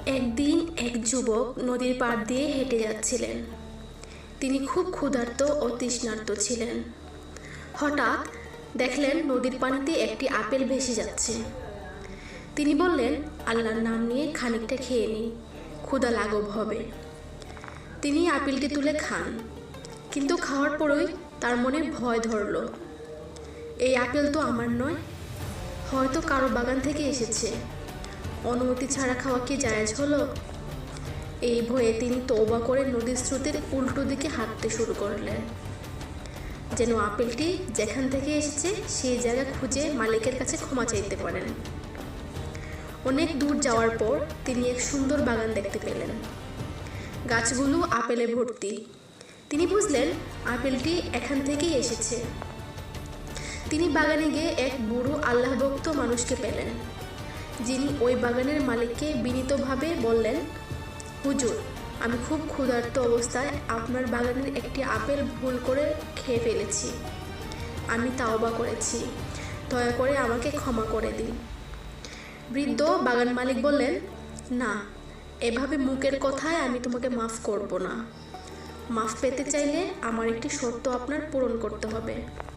একদিন এক যুবক নদীর পাড় দিয়ে হেঁটে যাচ্ছিলেন। তিনি খুব ক্ষুধার্ত ও তৃষ্ণার্ত ছিলেন। হঠাৎ দেখলেন নদীর পানিতে একটি আপেল ভেসে যাচ্ছে। তিনি বললেন, আল্লাহর নাম নিয়ে খানিকটা খেয়ে নিই, ক্ষুধা লাঘব হবে। তিনি আপেলটি তুলে খান, কিন্তু খাওয়ার পরই তার মনে ভয় ধরল। এই আপেল তো আমার নয়, হয়তো কারো বাগান থেকে এসেছে। অনুমতি ছাড়া খাওয়া কি জায়েজ হলো? এই ভয়ে তিনি তওবা করে নদীর স্রোতের উল্টো দিকে হাঁটতে শুরু করলেন, যেন আপেলটি যেখান থেকে এসেছে সেই জায়গা খুঁজে মালিকের কাছে ক্ষমা চাইতে পারেন। অনেক দূর যাওয়ার পর তিনি এক সুন্দর বাগান দেখতে পেলেন। গাছগুলো আপেলে ভর্তি। তিনি বুঝলেন আপেলটি এখান থেকেই এসেছে। তিনি বাগানে গিয়ে এক বুড়ো আল্লাহ ভক্ত মানুষকে পেলেন, যিনি ওই বাগানের মালিককে বিনীতভাবে বললেন, হুজুর, আমি খুব ক্ষুধার্ত অবস্থায় আপনার বাগানের একটি আপেল ভুল করে খেয়ে ফেলেছি। আমি তাওবা করেছি, দয়া করে আমাকে ক্ষমা করে দিন। বৃদ্ধ বাগান মালিক বললেন, না, এভাবে মুখের কথায় আমি তোমাকে মাফ করব না। মাফ পেতে চাইলে আমার একটি শর্ত আপনার পূরণ করতে হবে।